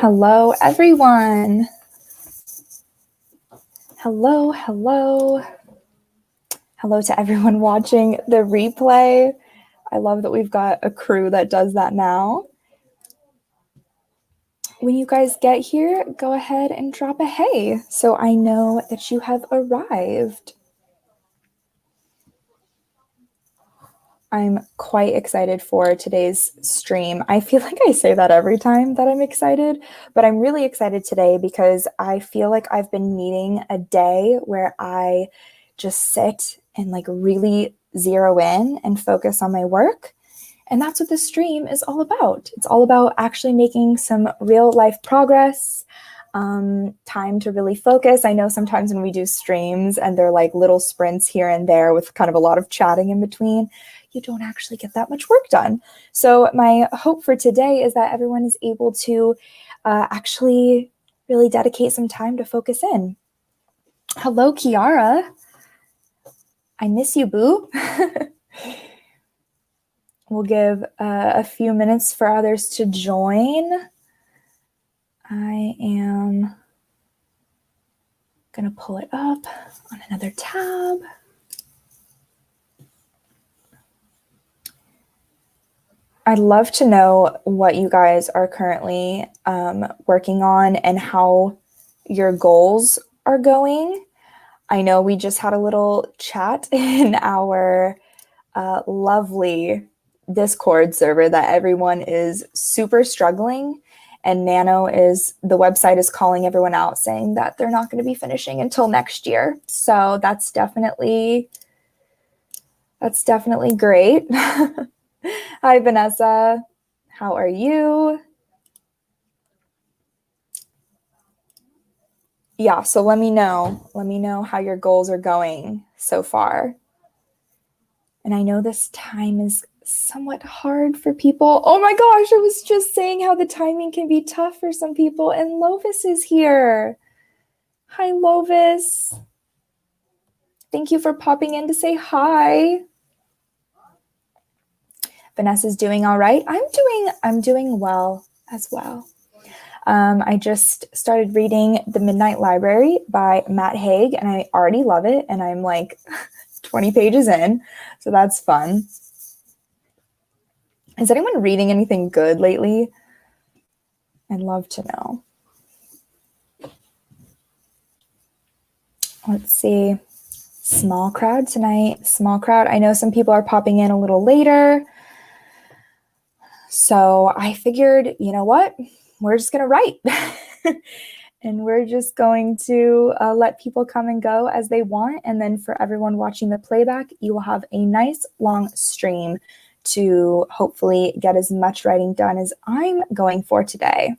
Hello, everyone. Hello, hello. Hello to everyone watching the replay. I love that we've got a crew that does that now. When you guys get here, go ahead and drop a hey so I know that you have arrived. I'm quite excited for today's stream. I feel like I say that every time that I'm excited, but I'm really excited today because I feel like I've been needing a day where I just sit and like really zero in and focus on my work. And that's what this stream is all about. It's all about actually making some real life progress, time to really focus. I know sometimes when we do streams and they're like little sprints here and there with kind of a lot of chatting in between, you don't actually get that much work done. So my hope for today is that everyone is able to actually really dedicate some time to focus in. Hello, Kiara. I miss you, boo. We'll give a few minutes for others to join. I am going to pull it up on another tab. I'd love to know what you guys are currently working on and how your goals are going. I know we just had a little chat in our lovely Discord server that everyone is super struggling, and NaNo the website is calling everyone out saying that they're not going to be finishing until next year. So that's definitely great. Hi, Vanessa. How are you? Yeah, so let me know. Let me know how your goals are going so far. And I know this time is somewhat hard for people. Oh my gosh, I was just saying how the timing can be tough for some people, and Lovis is here. Hi, Lovis. Thank you for popping in to say hi. Vanessa's doing all right. I'm doing well as well. I just started reading The Midnight Library by Matt Haig, and I already love it, and I'm like 20 pages in, so that's fun. Is anyone reading anything good lately? I'd love to know. Let's see. Small crowd tonight. Small crowd. I know some people are popping in a little later. So I figured, you know what? We're just going to write. And we're just going to let people come and go as they want. And then for everyone watching the playback, you will have a nice long stream to hopefully get as much writing done as I'm going for today.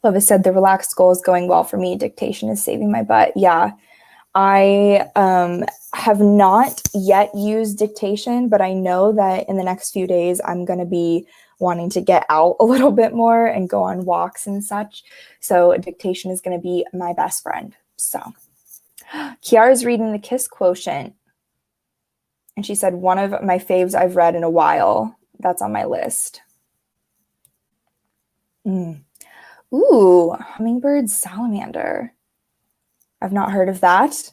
Lovis said the relaxed goal is going well for me. Dictation is saving my butt. Yeah, I have not yet used dictation, but I know that in the next few days, I'm going to be wanting to get out a little bit more and go on walks and such. So dictation is going to be my best friend. So Kiara's reading The Kiss Quotient. And she said, one of my faves I've read in a while. That's on my list. Ooh, Hummingbird Salamander. I've not heard of that,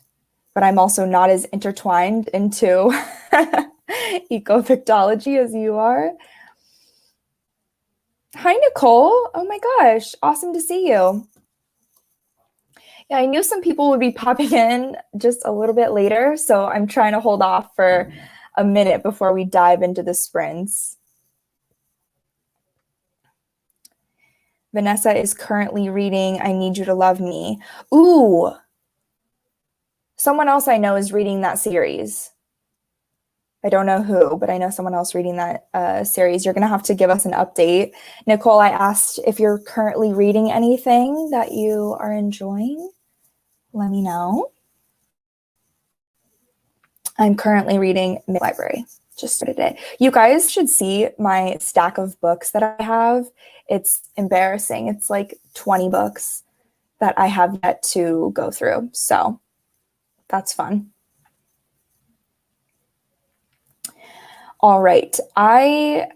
but I'm also not as intertwined into ecophytology as you are. Hi, Nicole. Oh my gosh, awesome to see you. Yeah, I knew some people would be popping in just a little bit later, so I'm trying to hold off for a minute before we dive into the sprints. Vanessa is currently reading I Need You to Love Me. Ooh, someone else I know is reading that series. I don't know who, but I know someone else reading that series. You're going to have to give us an update. Nicole, I asked if you're currently reading anything that you are enjoying. Let me know. I'm currently reading Midnight Library. Just started it. You guys should see my stack of books that I have. It's embarrassing. It's like 20 books that I have yet to go through. So that's fun. All right. I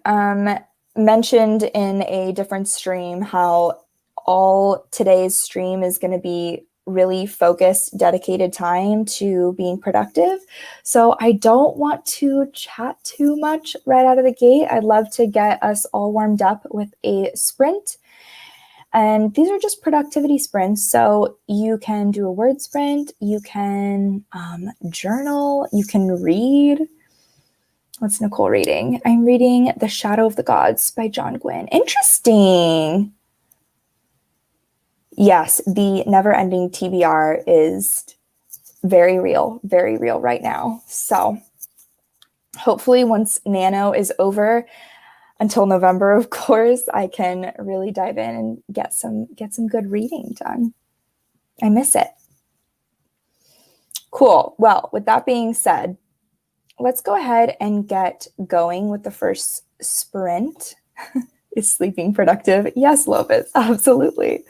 mentioned in a different stream how all today's stream is going to be really focused, dedicated time to being productive. So I don't want to chat too much right out of the gate. I'd love to get us all warmed up with a sprint. And these are just productivity sprints. So you can do a word sprint, you can journal, you can read. What's Nicole reading? I'm reading The Shadow of the Gods by John Gwynne. Interesting. Yes, the never-ending TBR is very real right now. So hopefully once Nano is over, until November, of course, I can really dive in and get some good reading done. I miss it. Cool. Well, with that being said, let's go ahead and get going with the first sprint. Is sleeping productive? Yes, Lopez, absolutely.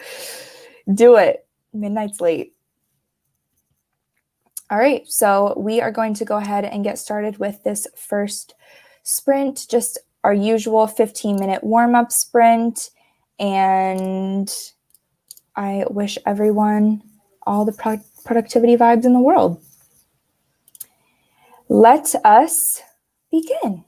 Do it. Midnight's late. All right, so we are going to go ahead and get started with this first sprint, just our usual 15-minute warm-up sprint. And I wish everyone all the productivity vibes in the world. Let us begin.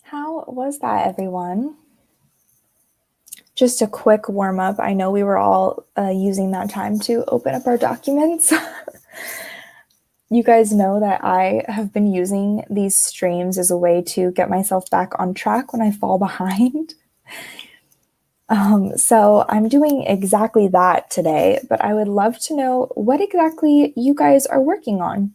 How was that, everyone? Just a quick warm up. I know we were all using that time to open up our documents. You guys know that I have been using these streams as a way to get myself back on track when I fall behind. So I'm doing exactly that today, but I would love to know what exactly you guys are working on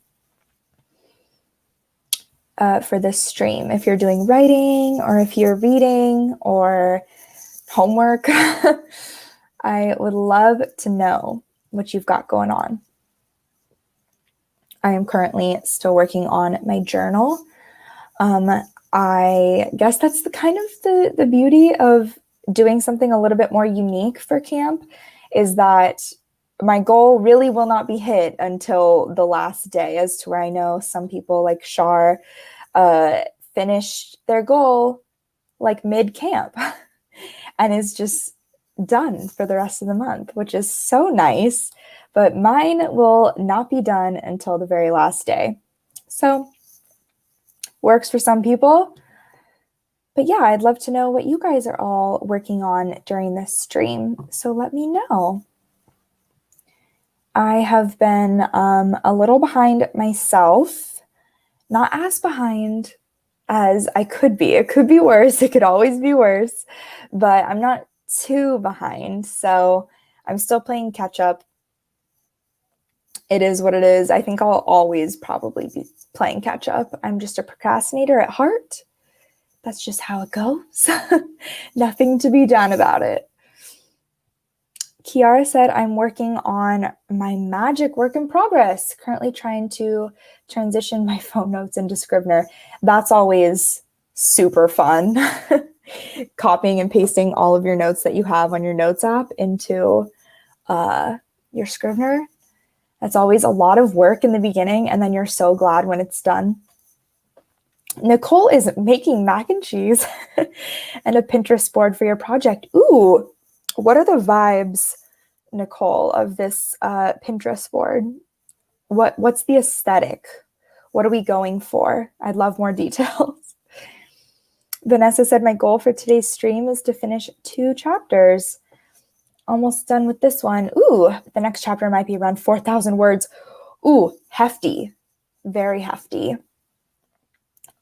for this stream. If you're doing writing or if you're reading or homework, I would love to know what you've got going on. I am currently still working on my journal. I guess that's the kind of the beauty of doing something a little bit more unique for camp, is that my goal really will not be hit until the last day, as to where I know some people like Shar finished their goal like mid-camp and is just done for the rest of the month, which is so nice. But mine will not be done until the very last day. So works for some people. But yeah, I'd love to know what you guys are all working on during this stream. So let me know. I have been a little behind myself, not as behind as I could be. It could be worse. It could always be worse, but I'm not too behind. So I'm still playing catch up. It is what it is. I think I'll always probably be playing catch up. I'm just a procrastinator at heart. That's just how it goes. Nothing to be done about it. Kiara said, I'm working on my magic work in progress, currently trying to transition my phone notes into Scrivener. That's always super fun. Copying and pasting all of your notes that you have on your notes app into your Scrivener. That's always a lot of work in the beginning, and then you're so glad when it's done. Nicole is making mac and cheese and a Pinterest board for your project. Ooh, what are the vibes, Nicole, of this Pinterest board? What's the aesthetic? What are we going for? I'd love more details. Vanessa said, my goal for today's stream is to finish 2 chapters. Almost done with this one. Ooh, the next chapter might be around 4,000 words. Ooh, hefty. Very hefty.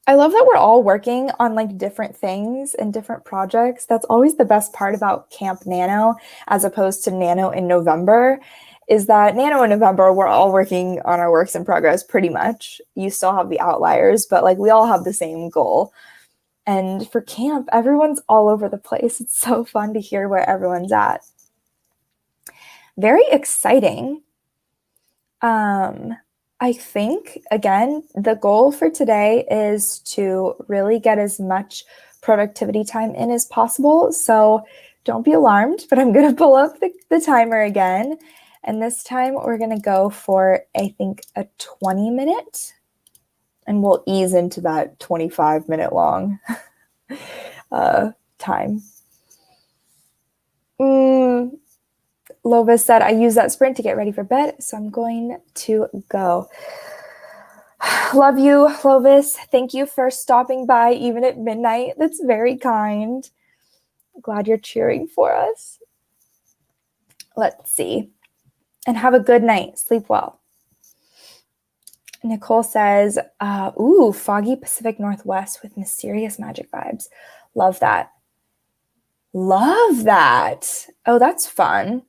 I love that we're all working on like different things and different projects. That's always the best part about Camp Nano, as opposed to Nano in November, is that Nano in November, we're all working on our works in progress pretty much. You still have the outliers, but like we all have the same goal. And for camp, everyone's all over the place. It's so fun to hear where everyone's at. Very exciting. I think, again, the goal for today is to really get as much productivity time in as possible. So don't be alarmed, but I'm going to pull up the timer again. And this time we're going to go for, I think, a 20-minute. And we'll ease into that 25-minute long time. Lovis said, I use that sprint to get ready for bed, so I'm going to go. Love you, Lovis. Thank you for stopping by even at midnight. That's very kind. Glad you're cheering for us. Let's see. And have a good night. Sleep well. Nicole says, ooh, foggy Pacific Northwest with mysterious magic vibes. Love that. Love that. Oh, that's fun.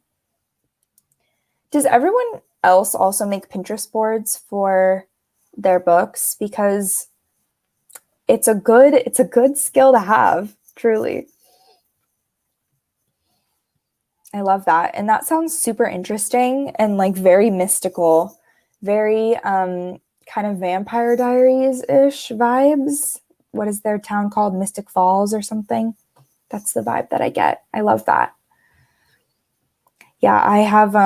Does everyone else also make Pinterest boards for their books? Because it's a good skill to have, truly. I love that. And that sounds super interesting and like very mystical, very kind of Vampire Diaries-ish vibes. What is their town called? Mystic Falls or something? That's the vibe that I get. I love that. Yeah, I have,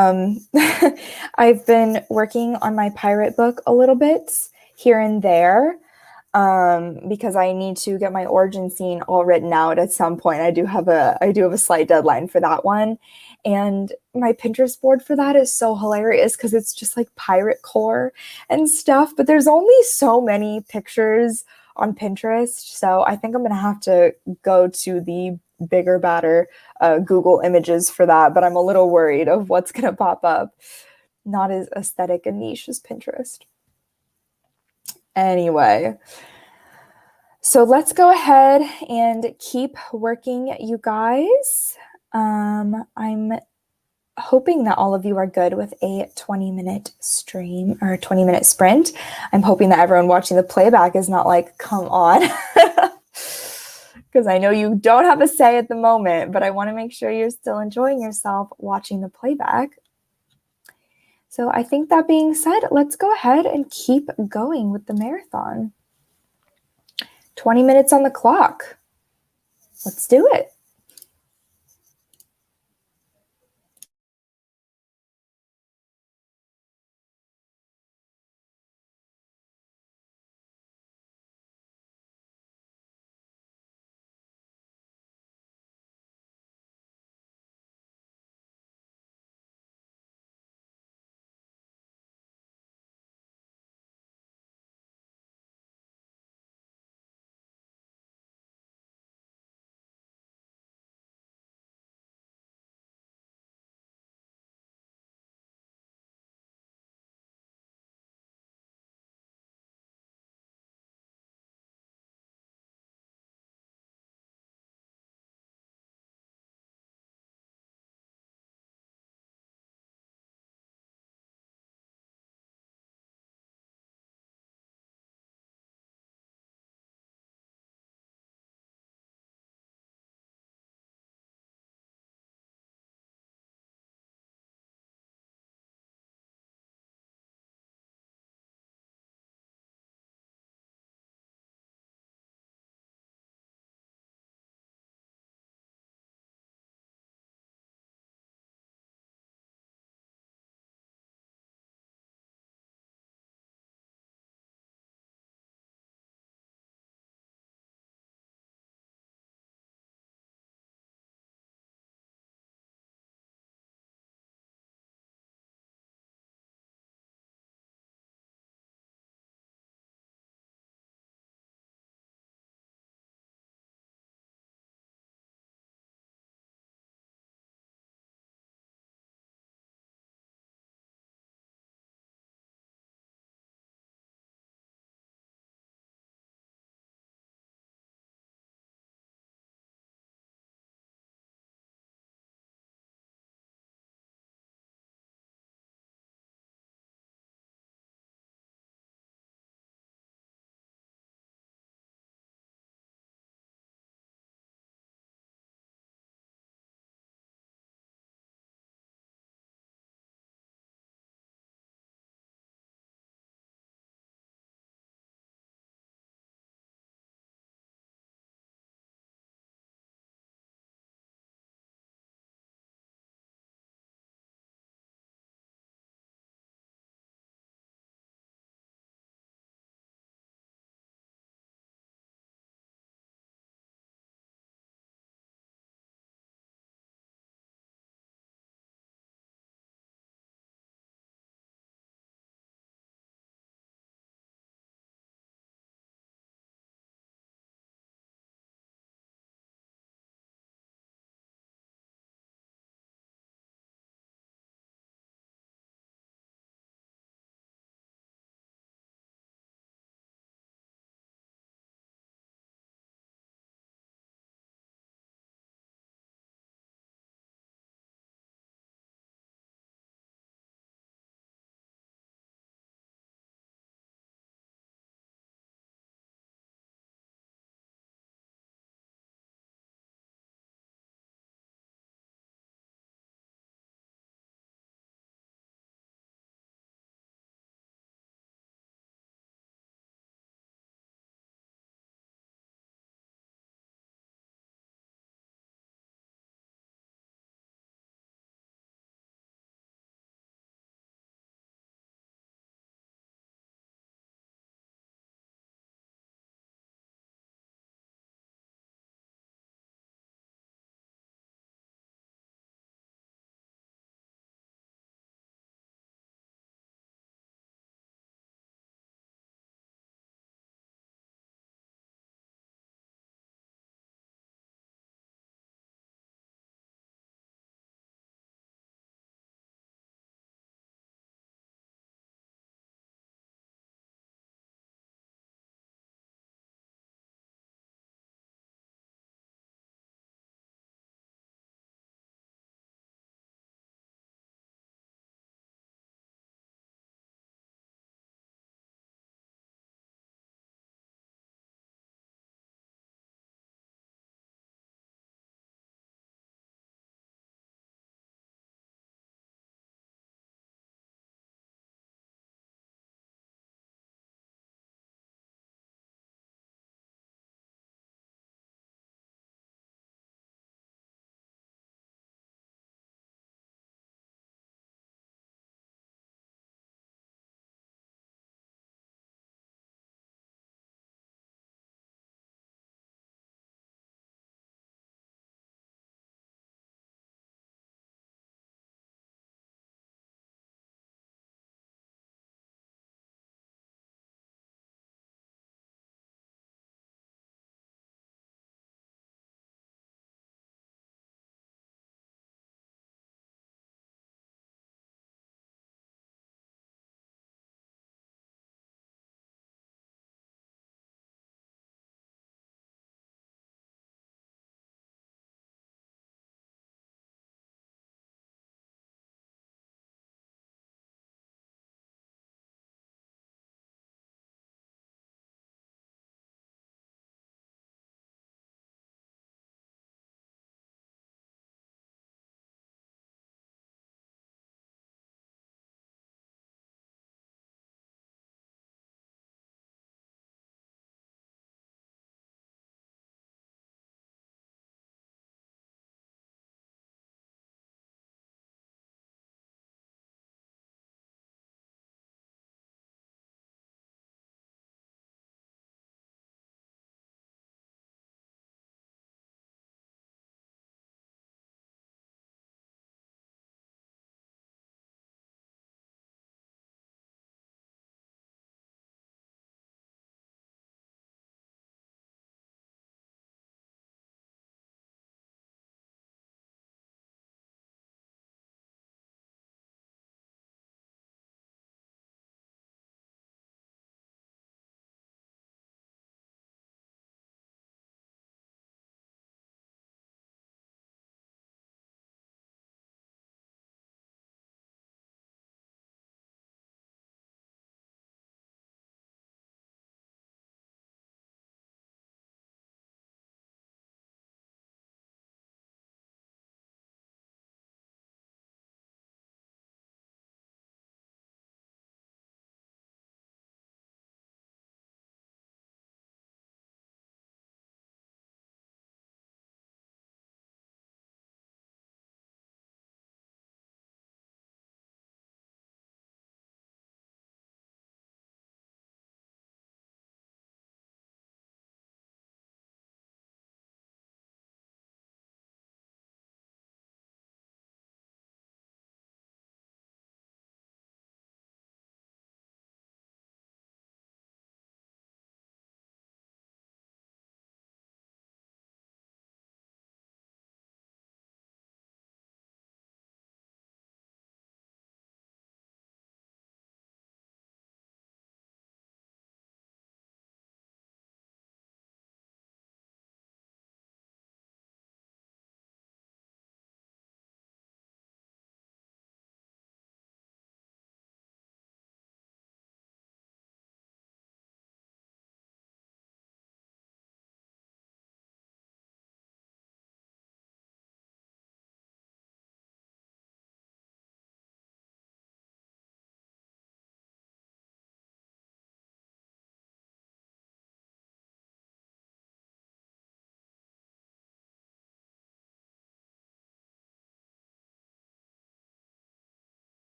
I've been working on my pirate book a little bit here and there, because I need to get my origin scene all written out at some point. I do have a slight deadline for that one. And my Pinterest board for that is so hilarious because it's just like pirate core and stuff, but there's only so many pictures on Pinterest. So I think I'm going to have to go to the bigger, badder Google images for that, but I'm a little worried of what's going to pop up. Not as aesthetic and niche as Pinterest. Anyway, so let's go ahead and keep working, you guys. I'm hoping that all of you are good with a 20-minute stream or a 20-minute sprint. I'm hoping that everyone watching the playback is not like, come on. Because I know you don't have a say at the moment, but I want to make sure you're still enjoying yourself watching the playback. So I think that being said, let's go ahead and keep going with the marathon. 20 minutes on the clock. Let's do it.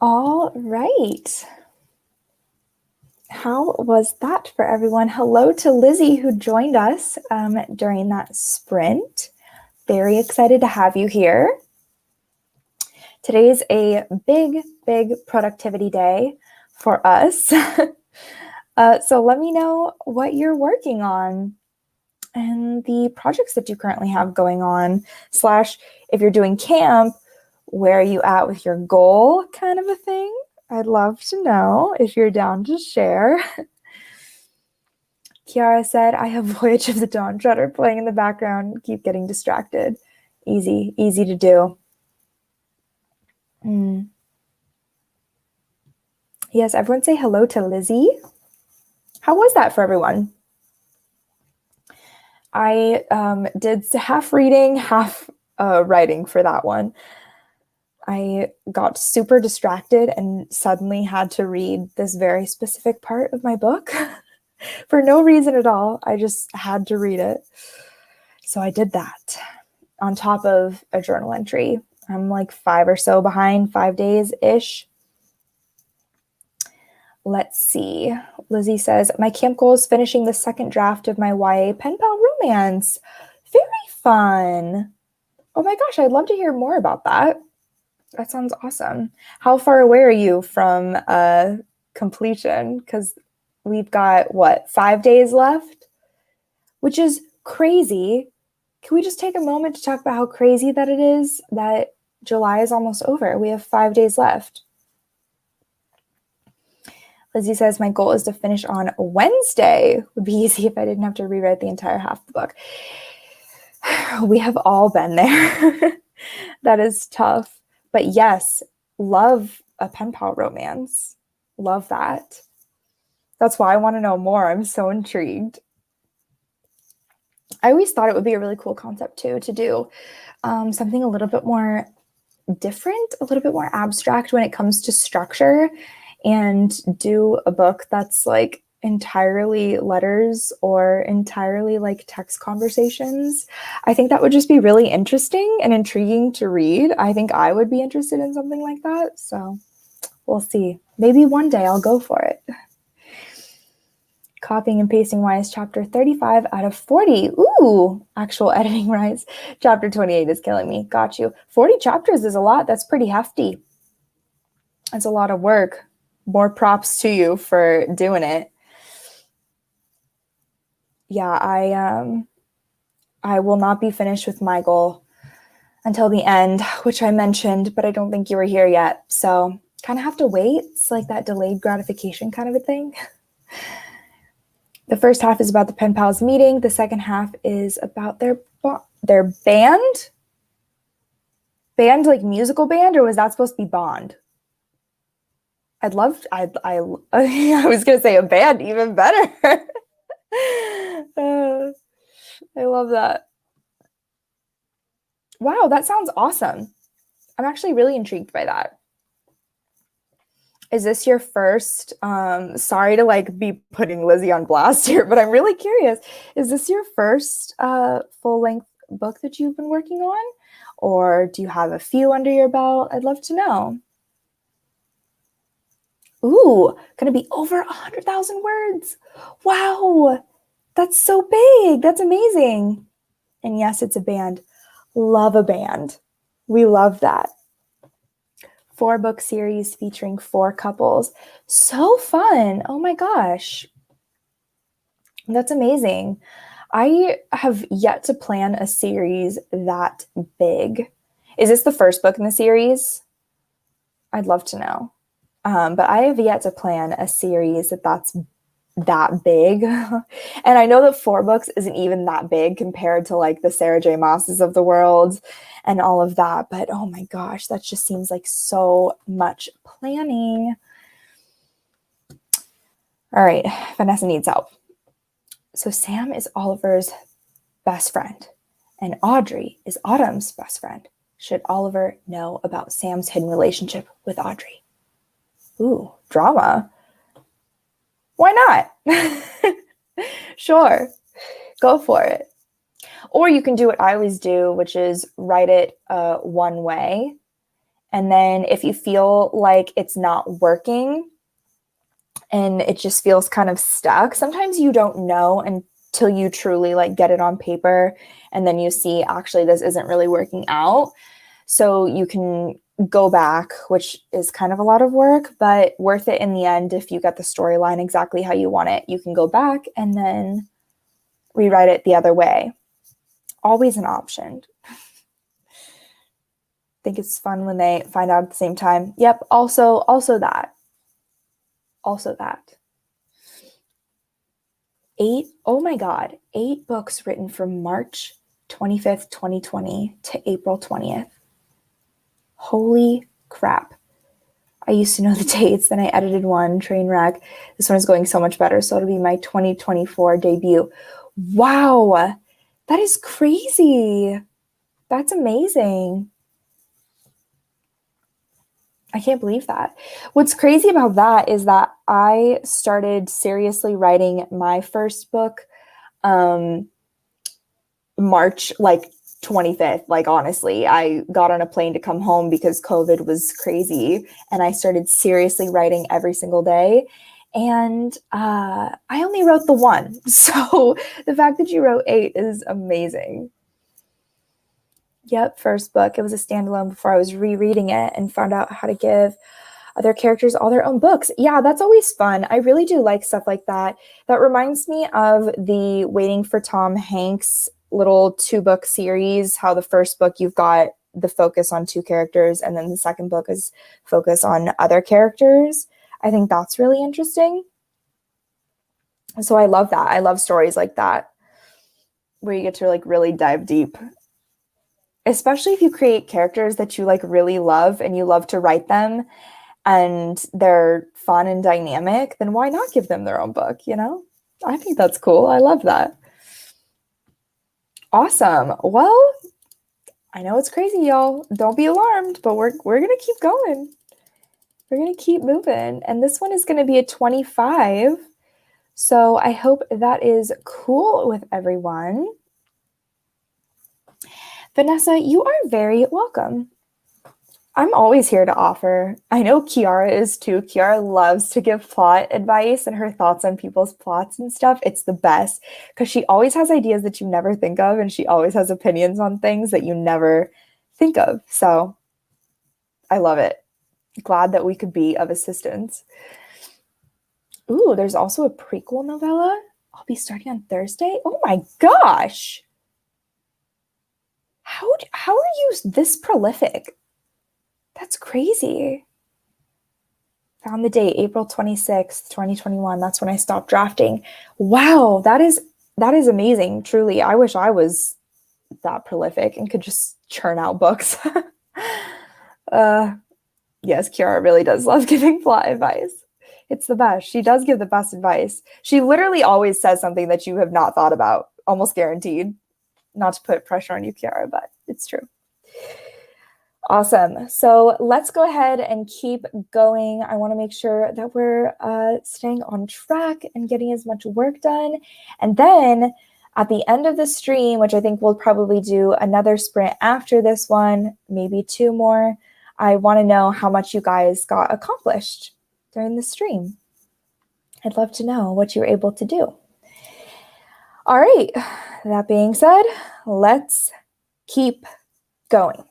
All right. How was that for everyone? Hello to Lizzie, who joined us during that sprint. Very excited to have you here. Today is a big, big productivity day for us. So let me know what you're working on and the projects that you currently have going on, / if you're doing camp, where are you at with your goal kind of a thing? I'd love to know if you're down to share. Kiara said, I have Voyage of the Dawn Treader playing in the background, keep getting distracted. Easy to do. Yes, everyone say hello to Lizzie. How was that for everyone? I did half reading, half writing for that one. I got super distracted and suddenly had to read this very specific part of my book for no reason at all. I just had to read it. So I did that on top of a journal entry. I'm like 5 or so behind, 5 days-ish. Let's see. Lizzie says, my camp goal is finishing the second draft of my YA pen pal romance. Very fun. Oh my gosh, I'd love to hear more about that. That sounds awesome. How far away are you from completion? Because we've got, 5 days left? Which is crazy. Can we just take a moment to talk about how crazy that it is that July is almost over? We have 5 days left. Lizzie says, my goal is to finish on Wednesday. Would be easy if I didn't have to rewrite the entire half of the book. We have all been there. That is tough. But yes, love a pen pal romance. Love that. That's why I want to know more. I'm so intrigued. I always thought it would be a really cool concept too, to do something a little bit more different, a little bit more abstract when it comes to structure, and do a book that's like entirely letters or entirely like text conversations. I think that would just be really interesting and intriguing to read. I think I would be interested in something like that. So we'll see. Maybe one day I'll go for it. Copying and pasting wise, chapter 35 out of 40. Ooh, actual editing wise, chapter 28 is killing me. Got you. 40 chapters is a lot. That's pretty hefty. That's a lot of work. More props to you for doing it. Yeah, I will not be finished with my goal until the end, which I mentioned, but I don't think you were here yet. So kind of have to wait. It's like that delayed gratification kind of a thing. The first half is about the pen pals meeting. The second half is about their band. Band, like musical band, or was that supposed to be bond? I was gonna say a band, even better. I love that. Wow, that sounds awesome. I'm actually really intrigued by that. Is this your first, sorry to like be putting Lizzie on blast here, but I'm really curious. Is this your first full-length book that you've been working on? Or do you have a few under your belt? I'd love to know. Ooh, gonna be over 100,000 words. Wow, that's so big. That's amazing. And yes, it's a band. Love a band. We love that. 4-book series featuring 4 couples. So fun. Oh my gosh. That's amazing. I have yet to plan a series that big. Is this the first book in the series? I'd love to know. But I have yet to plan a series that's that big. And I know that 4 books isn't even that big compared to like the Sarah J. Maas's of the world and all of that. But oh my gosh, that just seems like so much planning. All right, Vanessa needs help. So Sam is Oliver's best friend, and Audrey is Autumn's best friend. Should Oliver know about Sam's hidden relationship with Audrey? Ooh, drama. Why not? Sure, go for it. Or you can do what I always do, which is write it one way And then if you feel like it's not working and it just feels kind of stuck, sometimes you don't know until you truly like get it on paper and then you see actually this isn't really working out. So you can go back, which is kind of a lot of work, but worth it in the end if you get the storyline exactly how you want it. You can go back and then rewrite it the other way. Always an option. Think it's fun when they find out at the same time. Yep, also that. Also that. 8, oh my God, 8 books written from March 25th, 2020 to April 20th. Holy crap. I used to know the dates, then I edited one, train wreck. This one is going so much better, so it'll be my 2024 debut. Wow, that is crazy. That's amazing. I can't believe that. What's crazy about that is that I started seriously writing my first book March like 25th. Like honestly, I got on a plane to come home because COVID was crazy and I started seriously writing every single day. And I only wrote the one. So the fact that you wrote 8 is amazing. Yep, first book. It was a standalone before I was rereading it and found out how to give other characters all their own books. Yeah, that's always fun. I really do like stuff like that. That reminds me of the Waiting for Tom Hanks little 2-book series, how the first book you've got the focus on 2 characters and then the second book is focus on other characters. I think that's really interesting. So I love that. I love stories like that where you get to like really dive deep, especially if you create characters that you like really love and you love to write them and they're fun and dynamic, then why not give them their own book, you know? I think that's cool. I love that. Awesome. Well, I know it's crazy, y'all. Don't be alarmed, but we're going to keep going. We're going to keep moving. And this one is going to be a 25. So I hope that is cool with everyone. Vanessa, you are very welcome. I'm always here to offer. I know Kiara is too. Kiara loves to give plot advice and her thoughts on people's plots and stuff. It's the best because she always has ideas that you never think of and she always has opinions on things that you never think of. So I love it. Glad that we could be of assistance. Ooh, there's also a prequel novella. I'll be starting on Thursday. Oh my gosh. How are you this prolific? That's crazy. Found the date, April 26th, 2021. That's when I stopped drafting. Wow, that is amazing. Truly. I wish I was that prolific and could just churn out books. Yes, Kiara really does love giving plot advice. It's the best. She does give the best advice. She literally always says something that you have not thought about, almost guaranteed. Not to put pressure on you, Kiara, but it's true. Awesome. So let's go ahead and keep going. I want to make sure that we're staying on track and getting as much work done. And then at the end of the stream, which I think we'll probably do another sprint after this one, maybe 2 more, I want to know how much you guys got accomplished during the stream. I'd love to know what you were able to do. All right. That being said, let's keep going.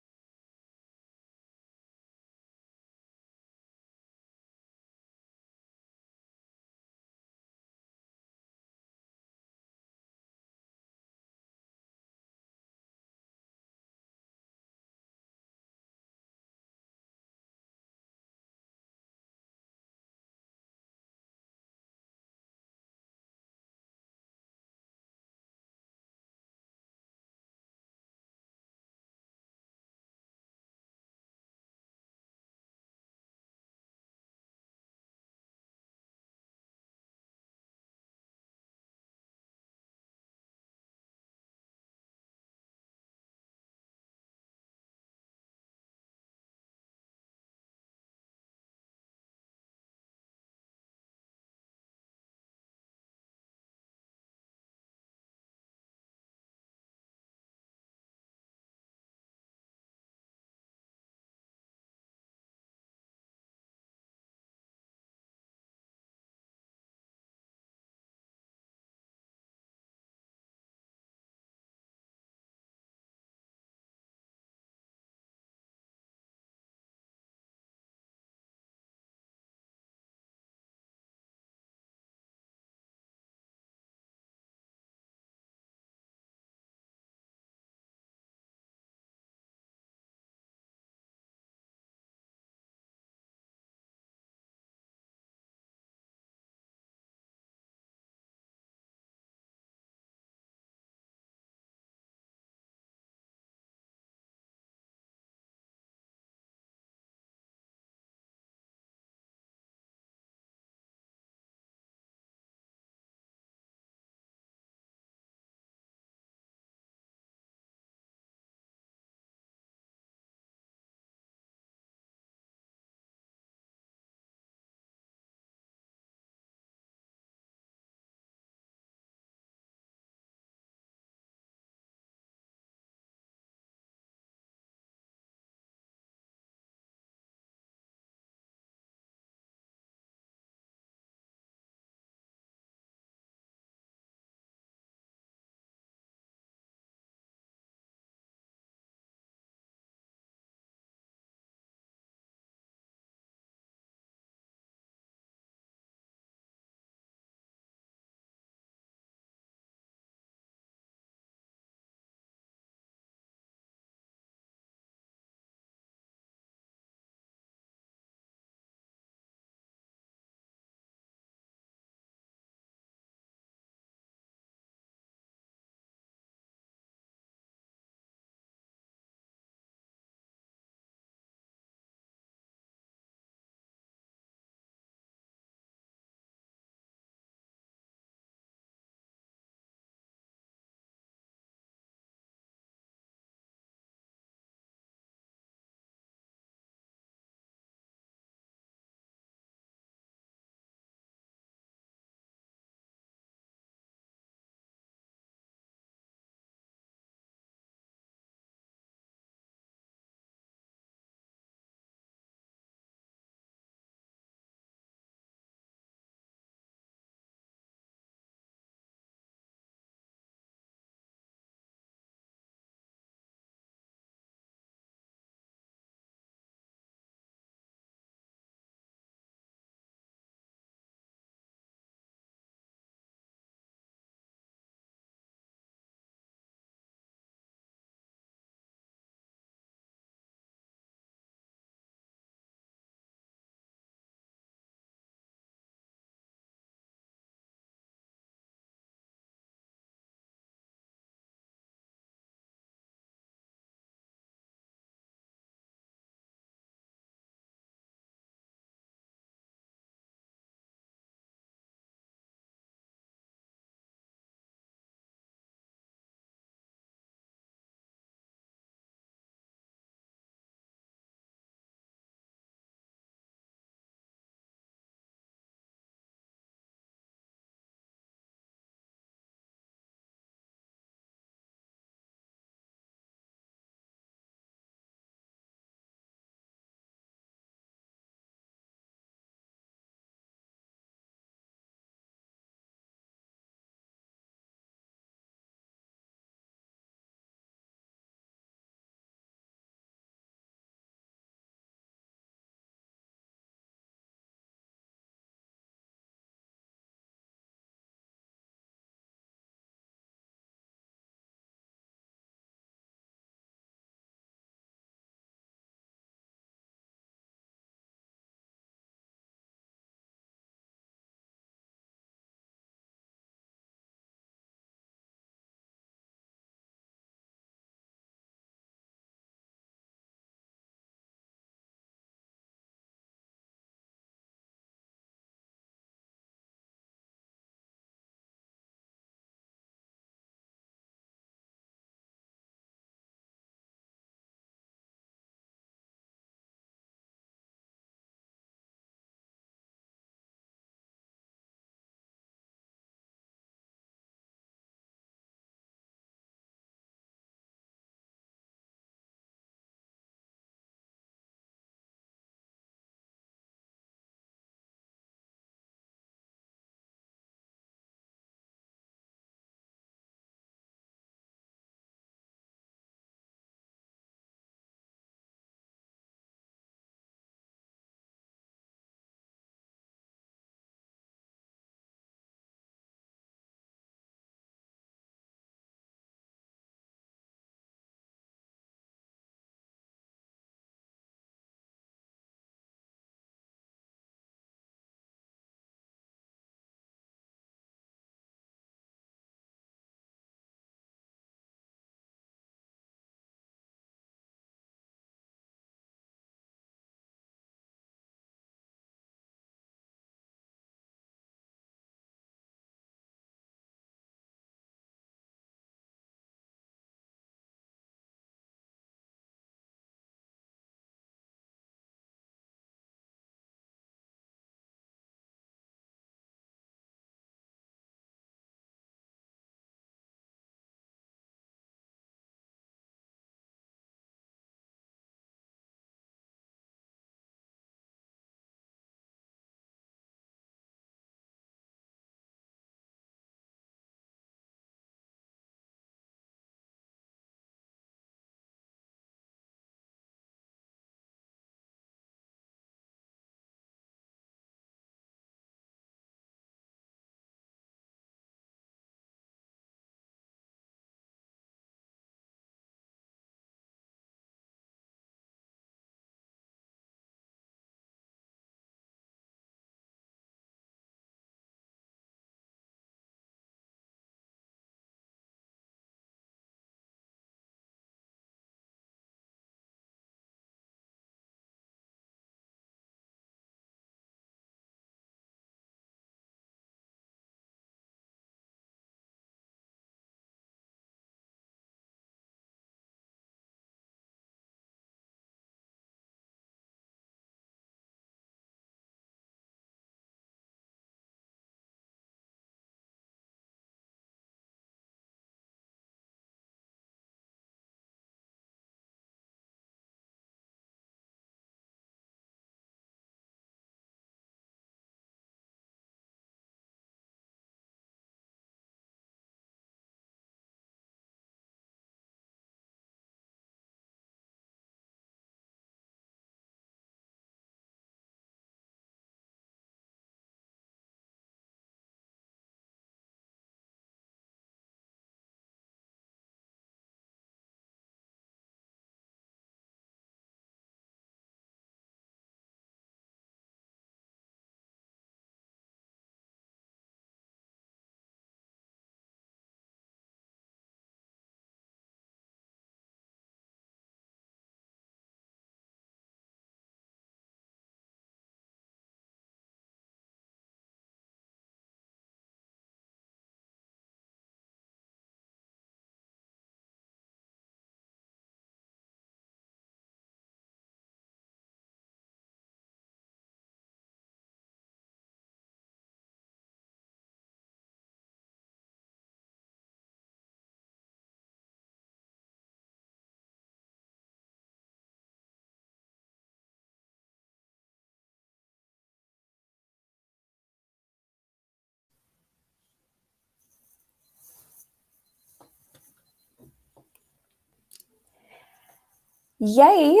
Yay.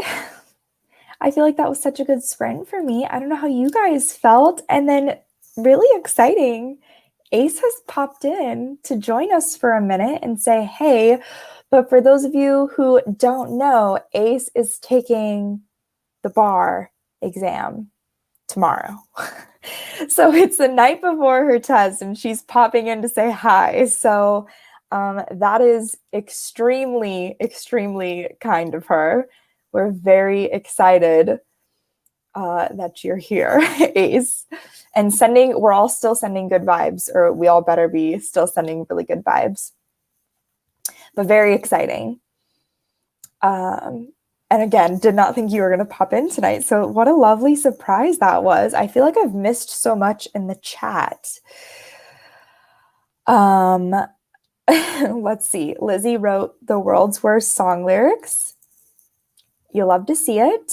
I feel like that was such a good sprint for me. I don't know how you guys felt. And then really exciting, Ace has popped in to join us for a minute and say, hey, but for those of you who don't know, Ace is taking the bar exam tomorrow. So it's the night before her test and she's popping in to say hi. So that is extremely, extremely kind of her. We're very excited that you're here, Ace. And we're all still sending good vibes, or we all better be still sending really good vibes. But very exciting. And again, did not think you were going to pop in tonight. So what a lovely surprise that was. I feel like I've missed so much in the chat. Let's see. Lizzie wrote the world's worst song lyrics. You'll love to see it.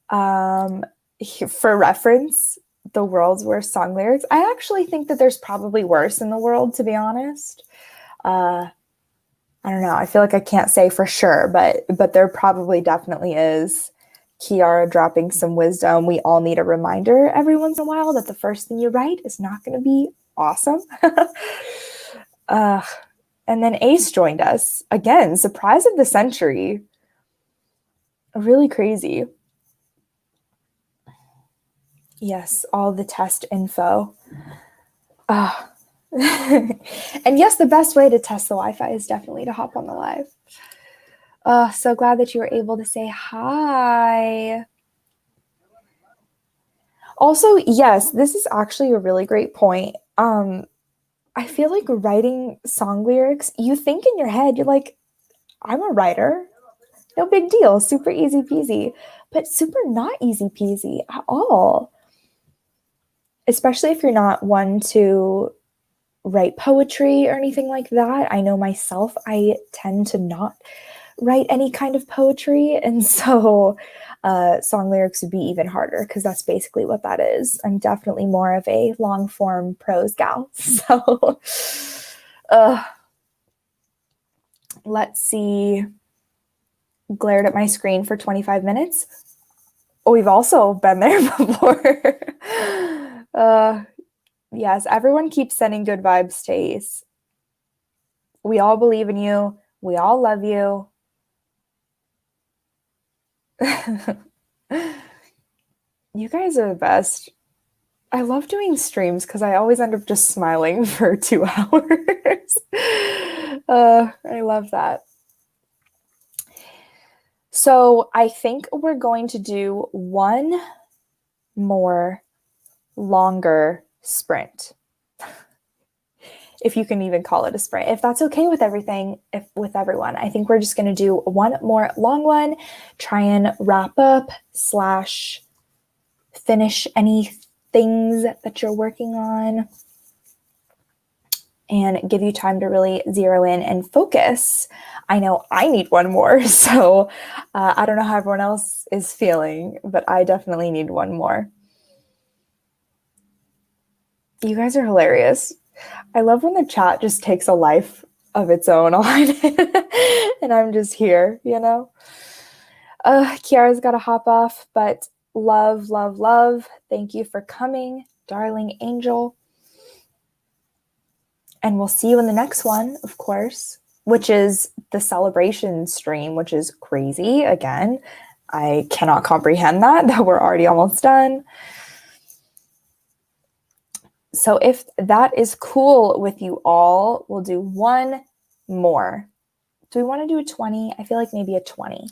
For reference, the world's worst song lyrics. I actually think that there's probably worse in the world, to be honest. I don't know. I feel like I can't say for sure, but there probably definitely is. Kiara dropping some wisdom. We all need a reminder every once in a while that the first thing you write is not going to be awesome. And then Ace joined us. Again, surprise of the century. Really crazy. Yes, all the test info. And yes, the best way to test the Wi-Fi is definitely to hop on the live. So glad that you were able to say hi. Also, yes, this is actually a really great point. I feel like writing song lyrics, you think in your head, you're like, I'm a writer. No big deal. Super easy peasy. But super not easy peasy at all. Especially if you're not one to write poetry or anything like that. I know myself, I tend to not write any kind of poetry. And so song lyrics would be even harder because that's basically what that is. I'm definitely more of a long form prose gal. So let's see. Glared at my screen for 25 minutes. Oh, we've also been there before. Yes, everyone keeps sending good vibes to Ace. We all believe in you. We all love you. You guys are the best. I love doing streams because I always end up just smiling for 2 hours. I love that. So I think we're going to do one more longer sprint. If you can even call it a sprint, if that's okay with everything, with everyone. I think we're just going to do one more long one, try and wrap up / finish any things that you're working on, and give you time to really zero in and focus. I know I need one more, so I don't know how everyone else is feeling, but I definitely need one more. You guys are hilarious. I love when the chat just takes a life of its own on it, and I'm just here, you know? Kiara's got to hop off, but love, love, love. Thank you for coming, darling angel. And we'll see you in the next one, of course, which is the celebration stream, which is crazy. Again, I cannot comprehend that we're already almost done. So if that is cool with you all, we'll do one more. Do we want to do a 20? I feel like maybe a 20.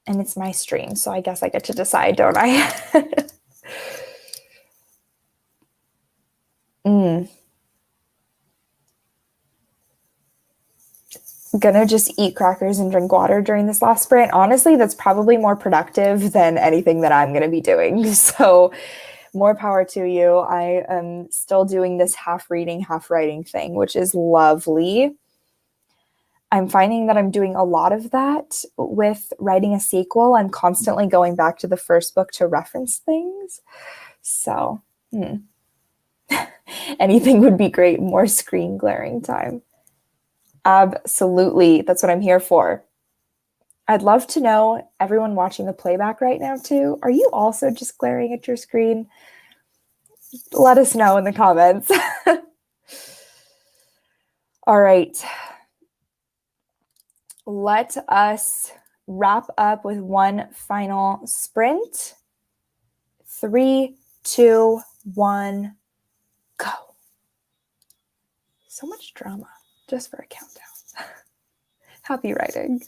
And it's my stream, so I guess I get to decide, don't I? Gonna just eat crackers and drink water during this last sprint. Honestly, that's probably more productive than anything that I'm gonna be doing. So more power to you. I am still doing this half reading, half writing thing, which is lovely. I'm finding that I'm doing a lot of that with writing a sequel. I'm constantly going back to the first book to reference things. So anything would be great. More screen glaring time. Absolutely. That's what I'm here for. I'd love to know, everyone watching the playback right now too, are you also just glaring at your screen? Let us know in the comments. All right. Let us wrap up with one final sprint. 3, 2, 1, go. So much drama just for a countdown. Happy writing.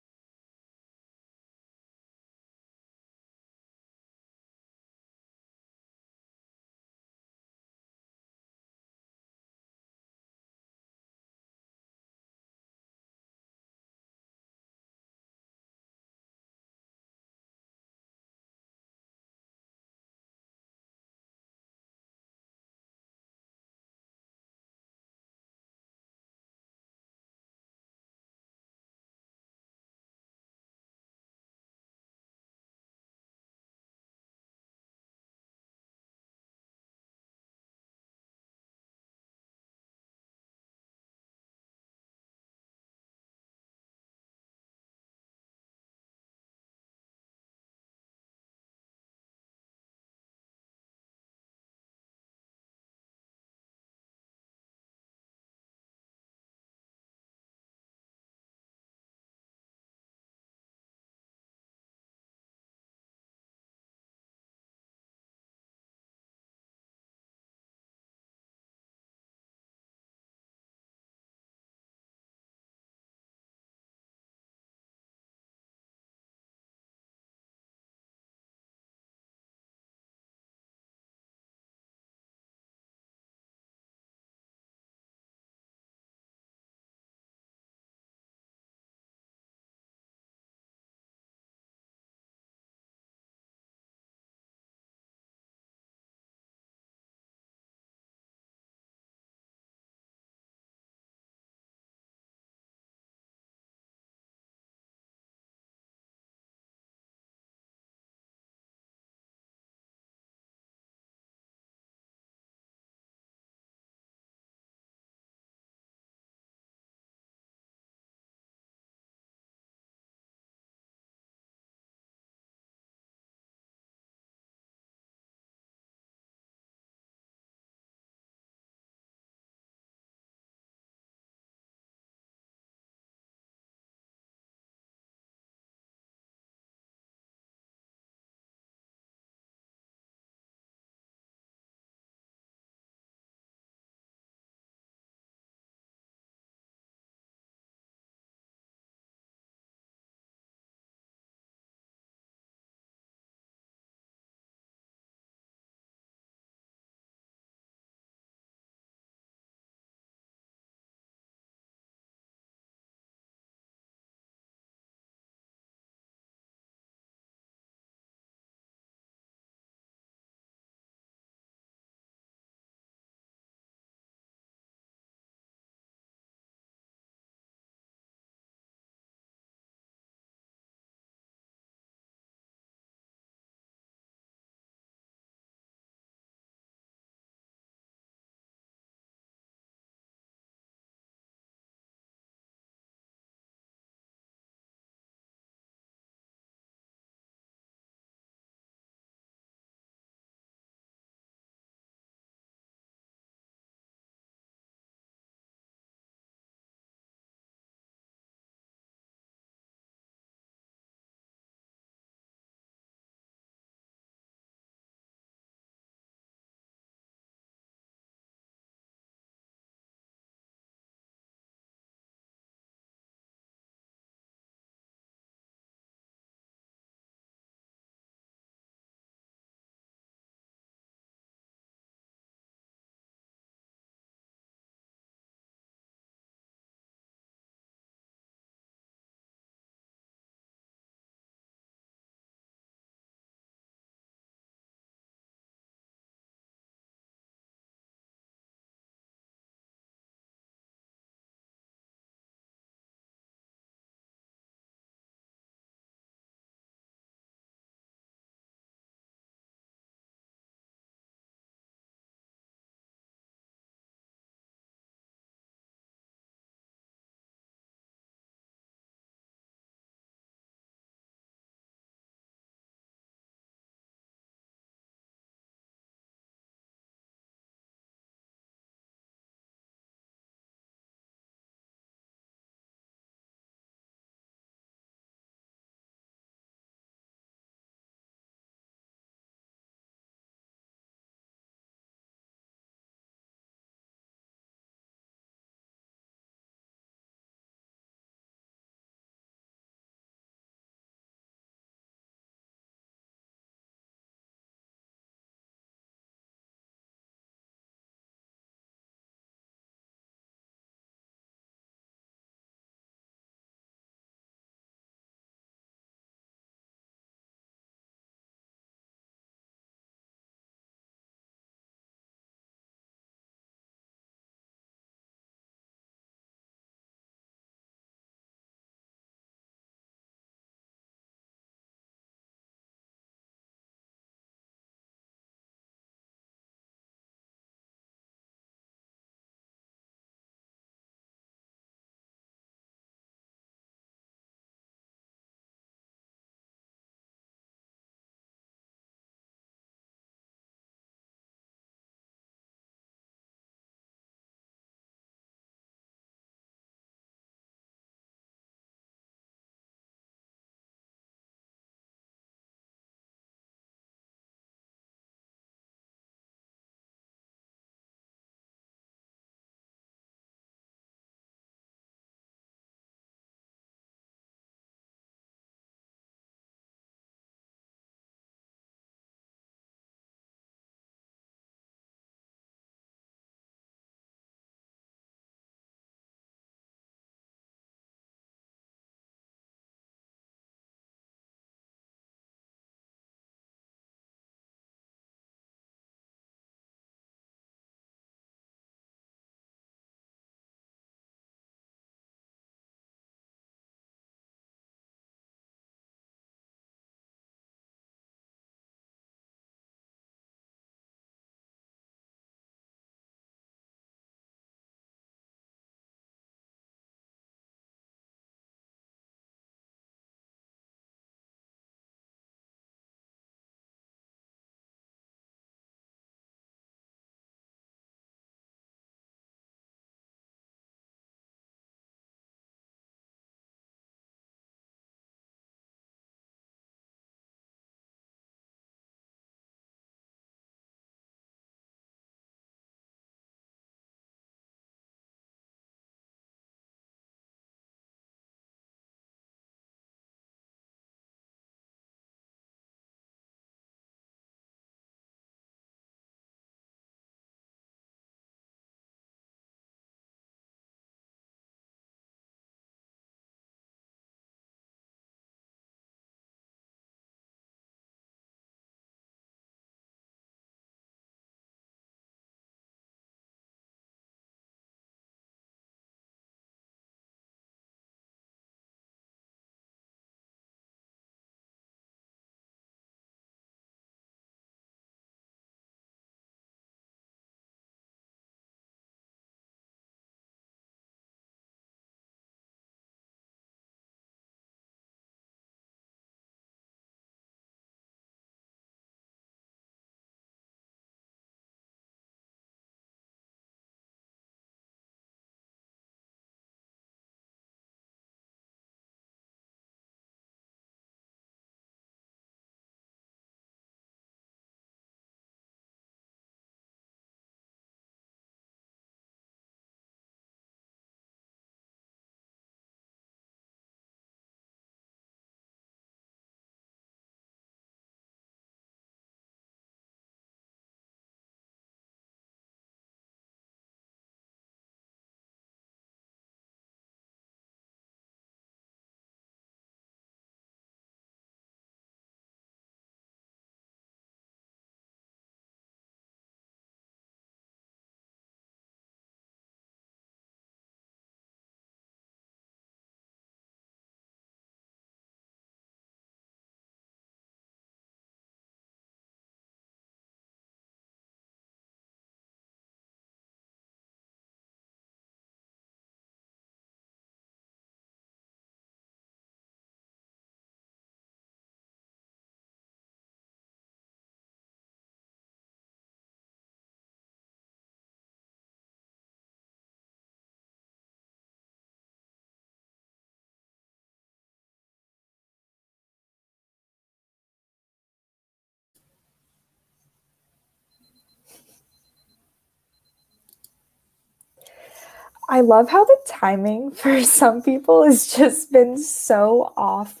I love how the timing for some people has just been so off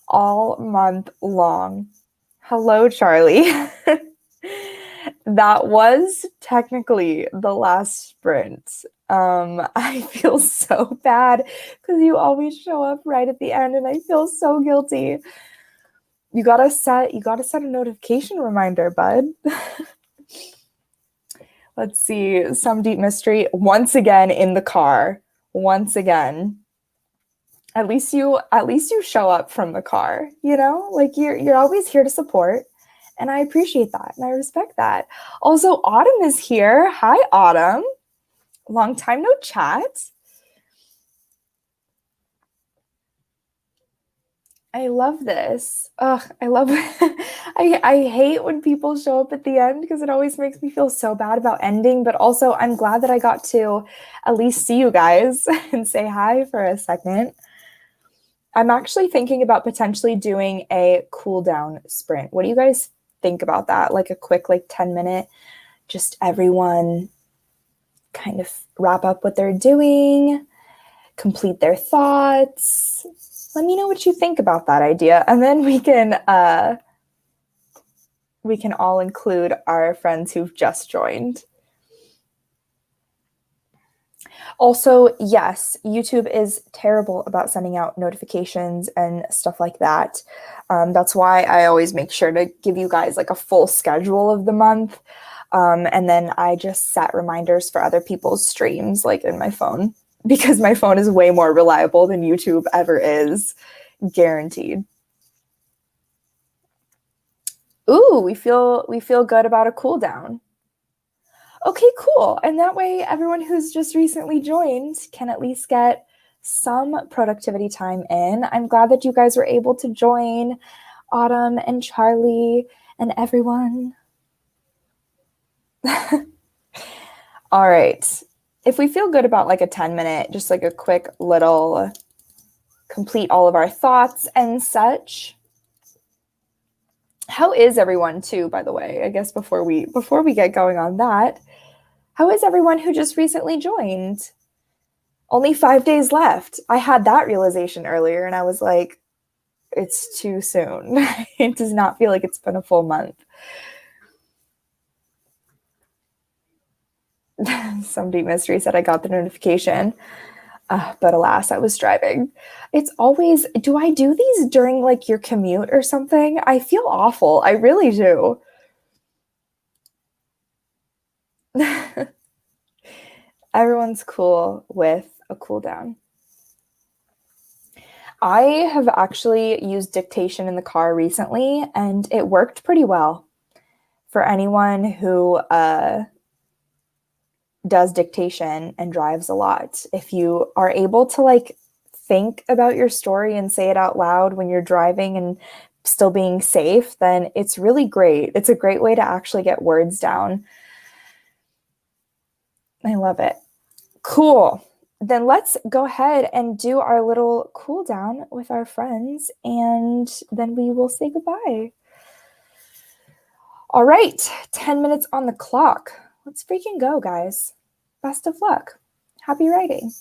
all month long. Hello, Charlie. That was technically the last sprint. I feel so bad because you always show up right at the end and I feel so guilty. You gotta set a notification reminder, bud. Let's see, some deep mystery. Once again in the car. Once again. At least you show up from the car, you know? Like you're always here to support. And I appreciate that and I respect that. Also, Autumn is here. Hi, Autumn. Long time no chat. I love this. Ugh, I love I hate when people show up at the end because it always makes me feel so bad about ending, but also I'm glad that I got to at least see you guys and say hi for a second. I'm actually thinking about potentially doing a cool down sprint. What do you guys think about that? Like a quick, like 10-minute, just everyone kind of wrap up what they're doing, complete their thoughts. Let me know what you think about that idea. And then we can all include our friends who've just joined. Also, yes, YouTube is terrible about sending out notifications and stuff like that. That's why I always make sure to give you guys like a full schedule of the month. And then I just set reminders for other people's streams like in my phone because my phone is way more reliable than YouTube ever is. Guaranteed. Ooh, we feel good about a cooldown. Okay, cool. And that way, everyone who's just recently joined can at least get some productivity time in. I'm glad that you guys were able to join, Autumn and Charlie and everyone. All right. If we feel good about like a 10-minute, just like a quick little complete all of our thoughts and such. How is everyone too, by the way? I guess before we get going on that, how is everyone who just recently joined? Only 5 days left. I had that realization earlier and I was like, it's too soon. It does not feel like it's been a full month. Some deep mystery said I got the notification, but alas, I was driving. It's always, do I do these during like your commute or something? I feel awful. I really do. Everyone's cool with a cool down. I have actually used dictation in the car recently, and it worked pretty well. For anyone who does dictation and drives a lot, if you are able to like think about your story and say it out loud when you're driving and still being safe, then it's really great. It's a great way to actually get words down. I love it. Cool. Then let's go ahead and do our little cool down with our friends, and then we will say goodbye. All right, 10 minutes on the clock. Let's freaking go, guys. Best of luck. Happy writing.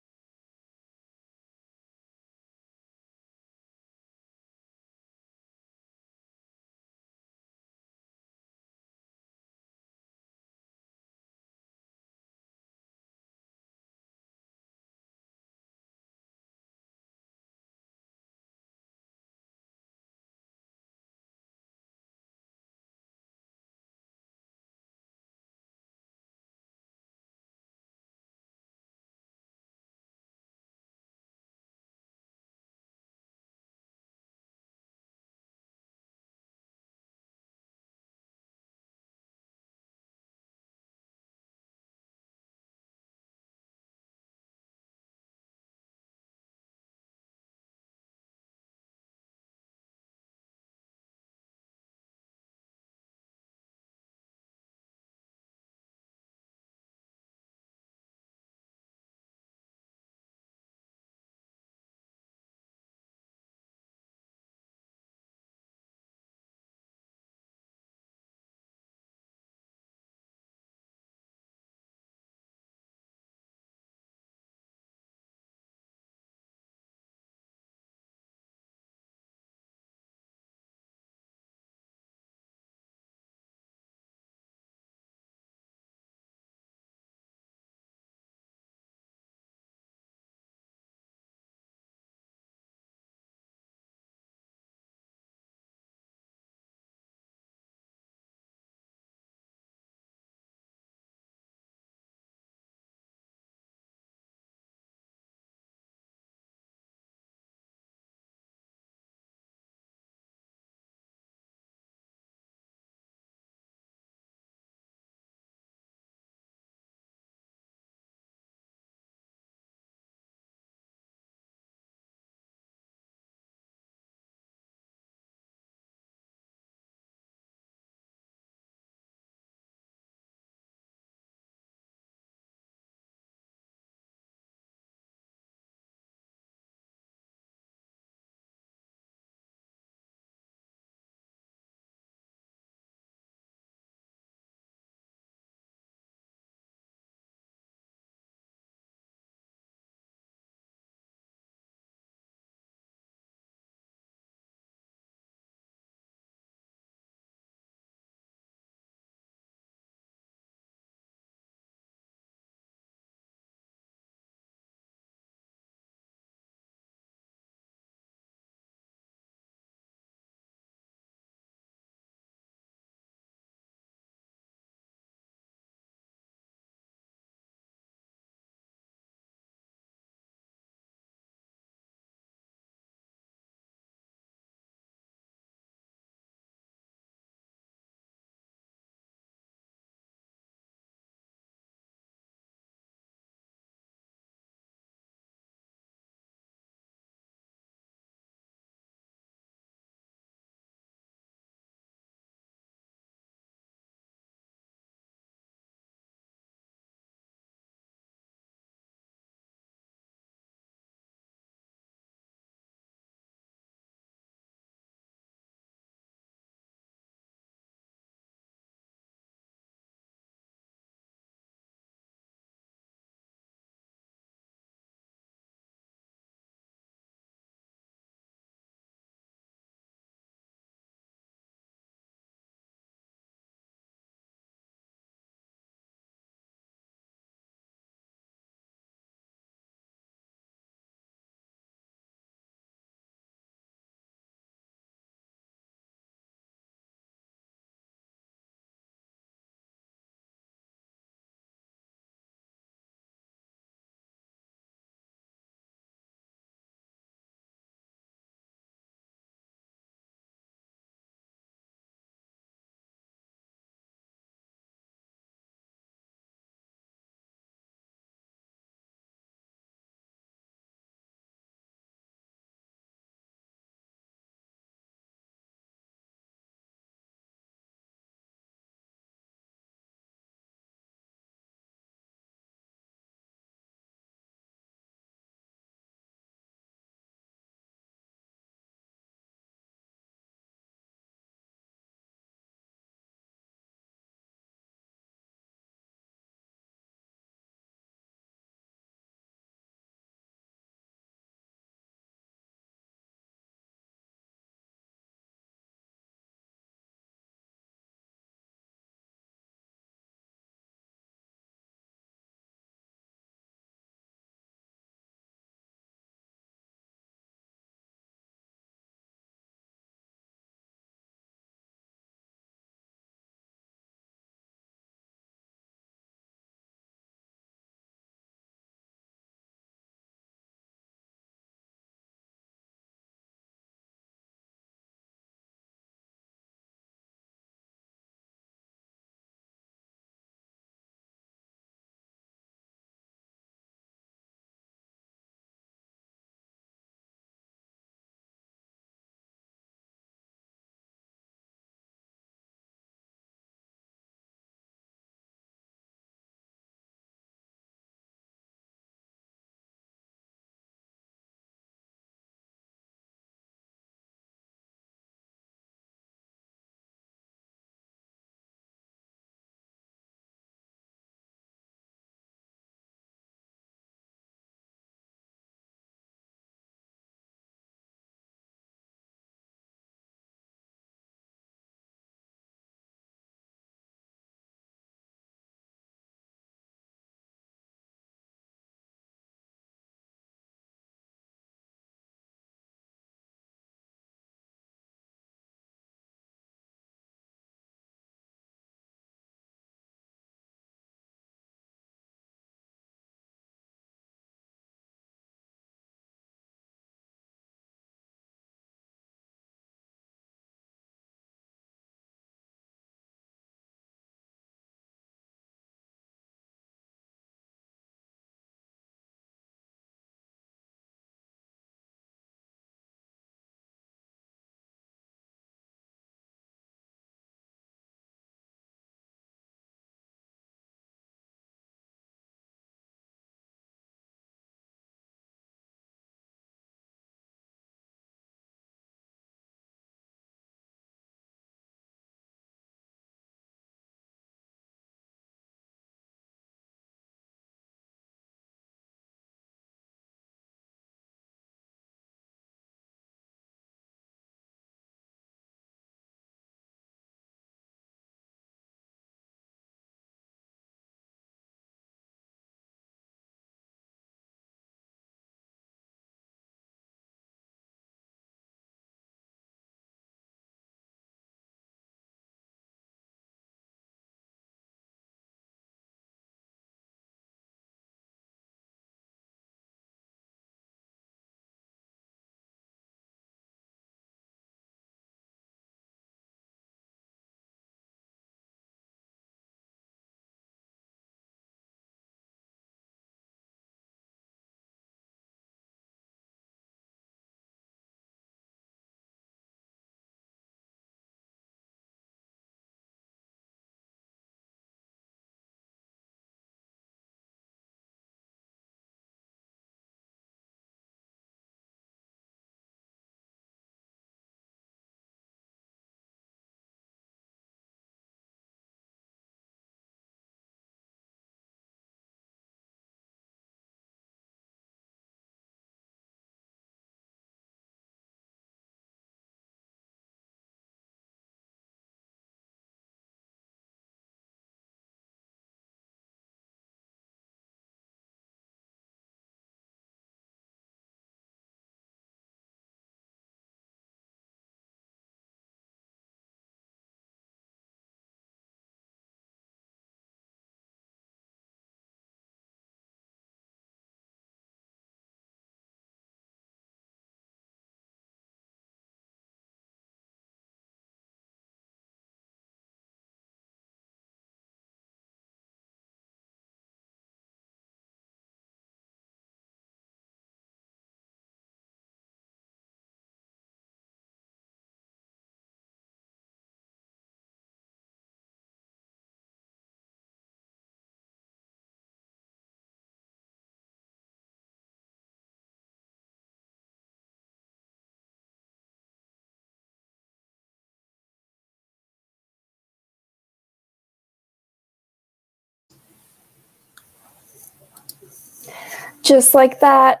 Just like that,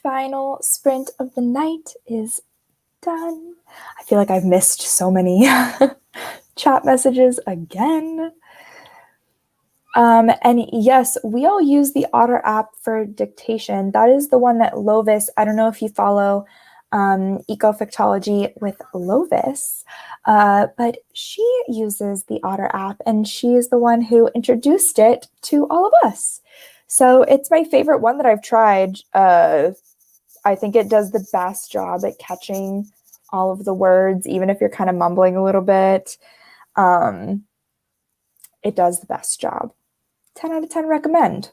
final sprint of the night is done. I feel like I've missed so many chat messages again. And yes, we all use the Otter app for dictation. That is the one that Lovis, I don't know if you follow Ecofictology with Lovis, but she uses the Otter app, and she is the one who introduced it to all of us. So it's my favorite one that I've tried. I think it does the best job at catching all of the words, even if you're kind of mumbling a little bit. It does the best job. 10 out of 10 recommend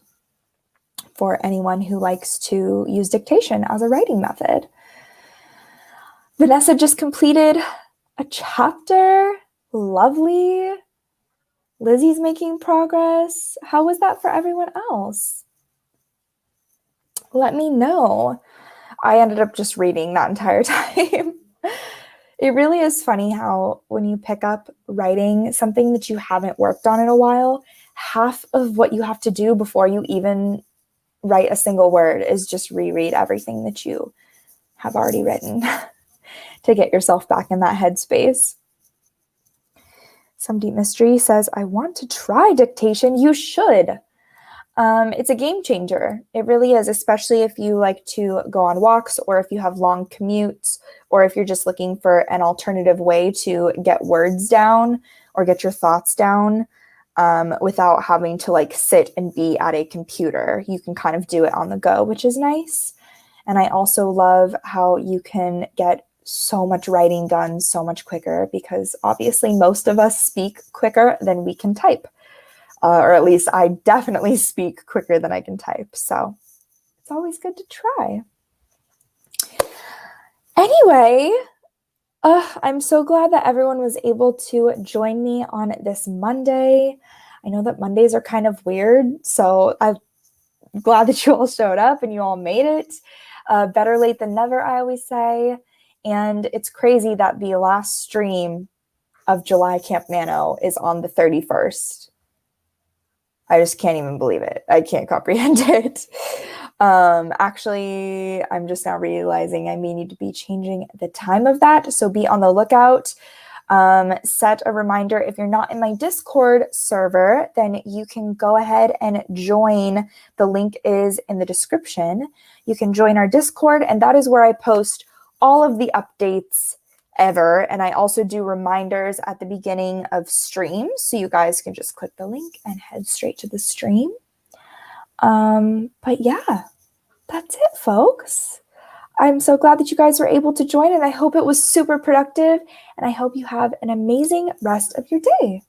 for anyone who likes to use dictation as a writing method. Vanessa just completed a chapter. Lovely. Lizzie's making progress. How was that for everyone else? Let me know. I ended up just reading that entire time. It really is funny how when you pick up writing something that you haven't worked on in a while, half of what you have to do before you even write a single word is just reread everything that you have already written to get yourself back in that headspace. Some Deep Mystery says, I want to try dictation. You should. It's a game changer. It really is, especially if you like to go on walks, or if you have long commutes, or if you're just looking for an alternative way to get words down or get your thoughts down without having to like sit and be at a computer. You can kind of do it on the go, which is nice. And I also love how you can get so much writing done so much quicker, because obviously most of us speak quicker than we can type. Or at least I definitely speak quicker than I can type. So it's always good to try. Anyway, I'm so glad that everyone was able to join me on this Monday. I know that Mondays are kind of weird, so I'm glad that you all showed up and you all made it. Better late than never, I always say. And it's crazy that the last stream of July Camp Nano is on the 31st. I just can't even believe it. I can't comprehend it. Actually, I'm just now realizing I may need to be changing the time of that. So be on the lookout. Set a reminder. If you're not in my Discord server, then you can go ahead and join. The link is in the description. You can join our Discord, and that is where I post all of the updates ever. And I also do reminders at the beginning of streams, so you guys can just click the link and head straight to the stream. But yeah, that's it, folks. I'm so glad that you guys were able to join, and I hope it was super productive, and I hope you have an amazing rest of your day.